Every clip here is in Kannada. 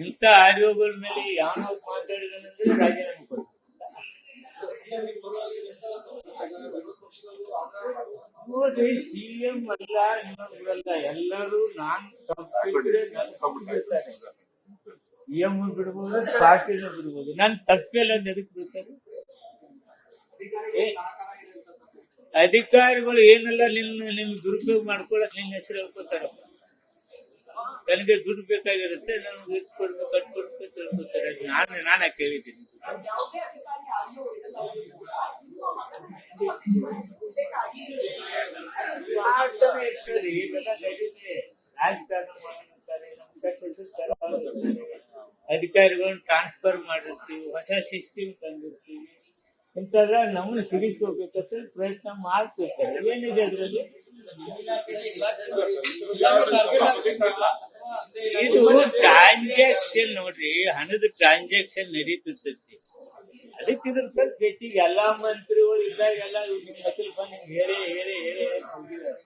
ಇಂಥ ಆಡಿಯೋಗಳ ಮೇಲೆ ಯಾವ ಮಾತಾಡಿದ್ರೆ ರಾಜೀನಾಮೆ ಕೊಡ್ತಾರೆ. ನೋಡ್ರಿ, ಸಿಎಂ ಅಲ್ಲ ಇನ್ನೊಬ್ಬರಲ್ಲ, ಎಲ್ಲರೂ ನಾನು ತಪ್ಪಿದ್ರೆ ಬಿಡ್ತಾರೆ. ಸಿಎಂ ಬಿಡ್ಬೋದು, ಪಾರ್ಟಿನೂ ಬಿಡ್ಬೋದು. ನಾನು ತಪ್ಪಿಲ್ಲ ಅಂತ ಎದಕ್ ಬಿಡ್ತಾರೆ? ಅಧಿಕಾರಿಗಳು ಏನೆಲ್ಲ ನಿಮ್ ದುರುಪಯೋಗ ಮಾಡ್ಕೊಳಕ್ ನಿನ್ನ ಹೆಸರು ಹೇಳ್ಕೊತಾರಪ್ಪ. ನನಗೆ ದುಡ್ಡು ಬೇಕಾಗಿರುತ್ತೆ, ನನಗೆ ಇದು ಕೊಡ್ಬೇಕು ಕಟ್ ಕೊಡ್ಬೇಕು ಹೇಳ್ಕೊತಾರೆ. ನಾನೇ ಕೇಳಿದ್ದೀನಿ. ಮಾಡ್ತಾನೆ ಇರ್ತಾರೆ, ಇವೆಲ್ಲ ನಡೀತೆ. ರಾಜಕಾರಣ ಮಾಡ್ತಾರೆ, ಅಧಿಕಾರಿಗಳನ್ನ ಟ್ರಾನ್ಸ್ಫರ್ ಮಾಡಿರ್ತೀವಿ, ಹೊಸ ಸಿಸ್ಟಮ್ ತಂದಿರ್ತೀವಿ. ಇಂಥದ್ರ ನಮ್ಮನ್ನು ಸಿಗಿಸ್ಕೋಬೇಕಂತ ಪ್ರಯತ್ನ ಮಾಡ್ತಿರ್ತಾರೆ. ಏನಿದೆ ಅದ್ರಲ್ಲಿ? ಇದು ಟ್ರಾನ್ಸಾಕ್ಷನ್ ನೋಡ್ರಿ, ಹಣದ ಟ್ರಾನ್ಸಾಕ್ಷನ್ ನಡೀತಿರ್ತೈತಿ. ಅದಕ್ಕೆ ಇದ್ರ ಸ್ವಲ್ಪ ಹೆಚ್ಚಿಗೆ ಎಲ್ಲಾ ಮಂತ್ರಿಗಳು ಇದ್ದಾಗೆಲ್ಲ ಮಸಲ್ ಬಂದು ಹೇಳಿ ಹೇಳಿ ಹೇಳಿ ಹೋಗಿದ್ದಾರೆ.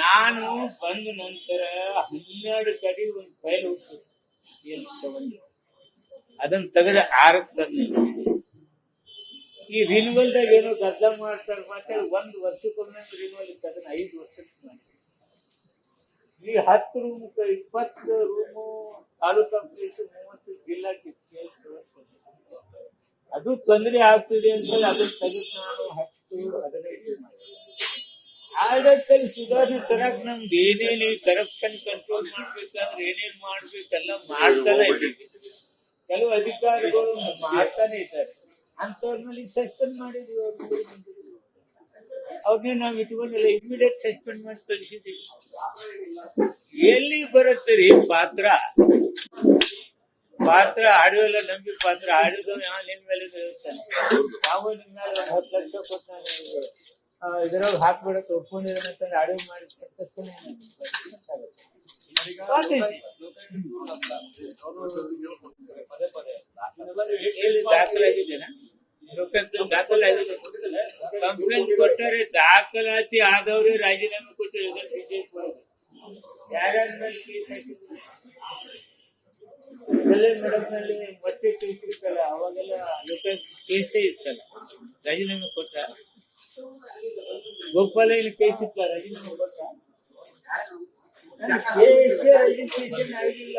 ನಾನು ಬಂದ ನಂತರ 12 ಕಡೆ ಒಂದು ಫೈಲ್ ಹೋಗ್ತದೆ, ಅದನ್ನ ತೆಗೆದ 6ಕ್ಕೆ ತಂದೆ. ಈ ರಿನ್ಯೂವಲ್ದಾಗ ಏನೋ ಗದ್ದಲ ಮಾಡ್ತಾರೆ ಮತ್ತೆ 1 ವರ್ಷಕ್ಕೊಮ್ಮೆ ರಿನ್ಯೂವಲ್ ಇತ್ತು, ಅದನ್ನ 5 ವರ್ಷಕ್ಕೆ ಮಾಡಿ. ಈ 10 ರೂಮ್ 20 ರೂಮು ತಾಲೂಕಾ ಪ್ಲೇಸ್ 30 ಜಿಲ್ಲಾಕ್ಕೆ ಅದು ತೊಂದರೆ ಆಗ್ತಿದೆ ಅಂತ ಅದನ್ನ ತೆಗೆದು ನಾನು 10-15 ಮಾಡಿ. ಆಡಳಿತದಲ್ಲಿ ಸುಧಾರಣೆ ತರಕ್ ನಮ್ದು ಏನೇನು ಕರಪ್ಷನ್ ಕಂಟ್ರೋಲ್ ಮಾಡ್ಬೇಕಂದ್ರೆ ಏನೇನ್ ಮಾಡ್ಬೇಕೆಲ್ಲ ಮಾಡ್ತಾನೆ ಇದ್ದೀವಿ. ಕೆಲವು ಅಧಿಕಾರಿಗಳು ಮಾಡ್ತಾನೆ ಇದ್ದಾರೆ, ಅಂತವ್ರನ್ನ ಸಸ್ಪೆಂಡ್ ಮಾಡಿದ್ವಿ. ಅವ್ರನ್ನೇ ನಾವು ಇಟ್ಕೊಂಡಿಲ್ಲ, ಇಮಿಡಿಯೇಟ್ ಸಸ್ಪೆಂಡ್ ಮಾಡಿ ಕಳಿಸಿದ್ದೀವಿ. ಎಲ್ಲಿ ಬರುತ್ತೆ ರೀ ಪಾತ್ರ? ಆಡಿಯೋ ಎಲ್ಲ ನಂಬಿ ಪಾತ್ರ ಆಡಿಯೋ ನಿನ್ ಮೇಲೆ ಹೇಳ್ತಾನೆ. ನಾವು ನಿಮ್ ಮೇಲೆ 10 ಲಕ್ಷ ಕೊಡ್ತಾನೆ, ಇದ್ರೊಳಗೆ ಹಾಕ್ಬಿಡತ್ತೆ ಒಪ್ಕೊಂಡಿರೋದಂತ ಆಡಿಯೋ ಮಾಡಿ ದಾಖಲಾಗಿದ್ದೇನೆ. ದಾಖಲಾಗಿದೆ, ಕಂಪ್ಲೇಂಟ್ ಕೊಟ್ಟರೆ ದಾಖಲಾತಿ ಆದವ್ರೆ ರಾಜೀನಾಮೆ ಕೊಟ್ಟಿರೋದು. ಬಿಜೆಪಿ ಯಾರ್ಯಾರ ಮೇಲೆ ಕೇಸ್ ಹಾಕಿದ್ರು? ಮೇಡಮ್ ನಲ್ಲಿ ಮೊಟ್ಟೆ ಕೇಸ್ ಇರ್ತಲ್ಲ, ಅವಾಗೆಲ್ಲ ಕೇಸೇ ಇರ್ತಲ್ಲ, ರಾಜೀನಾಮೆ ಕೊಟ್ಟ. ಗೋಪಾಲಯ್ಯನ ಕೇಸ್ ಇತ್ತ, ರಾಜೀನಾಮೆ ಕೊಟ್ಟ. ಕೇಸೇ ರಿಜಿಸ್ಟ್ರೇಷನ್ ಆಗಿಲ್ಲ.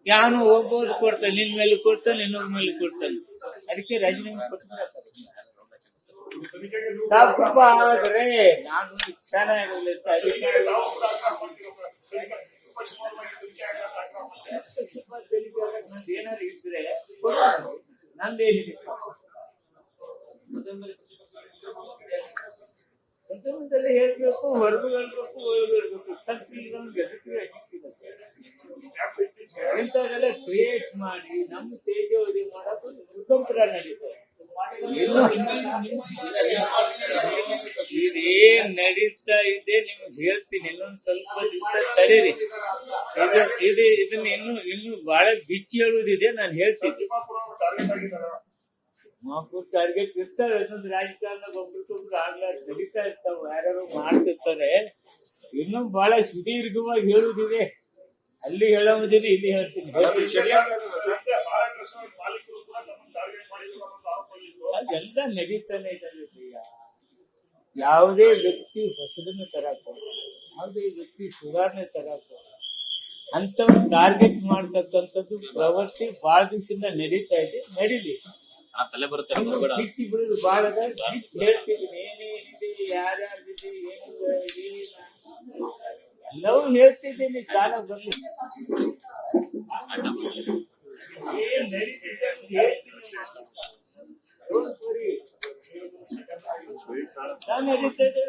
ಯಾವನು ಒಬ್ಬರು ಕೊಡ್ತಾನೆ, ನಿನ್ ಮೇಲೆ ಕೊಡ್ತಾನೆ, ಇನ್ನೊಬ್ಬರ ಮೇಲೆ ಕೊಡ್ತಾನೆ. ಅದಕ್ಕೆ ರಾಜೀನಾಮೆ ಕೊಡ್ತಾರೆ. ತಪ್ಪ ಆದ್ರೆ ನಾನು ಚೆನ್ನಾಗಿರಲಿಲ್ಲ. ನಂದು ಏನಾದ್ರು ಇದ್ರೆ ನಂದೇನಿದೆ, ಹೇಳ್ಬೇಕು, ಹೊರಗು ಹೇಳ್ಬೇಕು, ಒಳಗೂ ಹೇಳ್ಬೇಕು. ಇಂಥದೆಲ್ಲ ಕ್ರಿಯೇಟ್ ಮಾಡಿ ನಮ್ಮ ತೇಜೋವಧಿ ಮಾಡೋದು ಕುತಂತ್ರ ನಡೀತದೆ. ಇದೇನ್ ನಡೀತಾ ಇದೆ ನಿಮ್ಗೆ ಹೇಳ್ತೀನಿ, ಇನ್ನೊಂದ್ ಸ್ವಲ್ಪ ದಿವಸ ತಡೀರಿ. ಇದನ್ನ ಇನ್ನು ಬಹಳ ಬಿಚ್ಚಿ ಹೇಳುವುದಿದೆ, ನಾನು ಹೇಳ್ತೀನಿ. ಮಕ್ಕಳು ಟಾರ್ಗೆಟ್ ಇರ್ತಾರೆ, ಇನ್ನೊಂದು ರಾಜಕಾರಣದಾಗ ಒಬ್ರಿಗೊಬ್ರು ಆಗ್ಲಾ ನಡೀತಾ ಇರ್ತಾವ, ಯಾರು ಮಾಡ್ತಿರ್ತಾರೆ. ಇನ್ನೂ ಬಹಳ ಸುದೀರ್ಘವಾಗಿ ಹೇಳುವುದಿದೆ, ಅಲ್ಲಿ ಹೇಳೋದಿದೆ, ಇಲ್ಲಿ ಹೇಳ್ತೀನಿ. ಅದೆಲ್ಲ ನಡೀತಾನೆ ಇದೆ. ಯಾವುದೇ ವ್ಯಕ್ತಿ ಹೊಸದನ್ನು ತರಕ, ಯಾವುದೇ ವ್ಯಕ್ತಿ ಸುಧಾರಣೆ ತರಕ ಅಂತ ಟಾರ್ಗೆಟ್ ಮಾಡ್ತಕ್ಕಂಥದ್ದು ಪ್ರವೃತ್ತಿ ಬಹಳ ದಿವಸದಿಂದ ನಡೀತಾ ಇದೆ. ನಡೀಲಿ, ಬಿಚ್ಚಿ ಬಿಡುದು ಬಹಳ ಹೇಳ್ತಿದ್ದೀನಿ. ಏನೇನಿದೆ, ಯಾರ್ಯಾರಿದೆ, ಏನಿಲ್ಲ ಎಲ್ಲವೂ ಹೇಳ್ತಿದ್ದೀನಿ. ಕಾಲ ಬರ್ಲಿ, ಏನ್ ನಡೀತಿದೆ ಹೇಳ್ತೀನಿ. ನಡೀತದೆ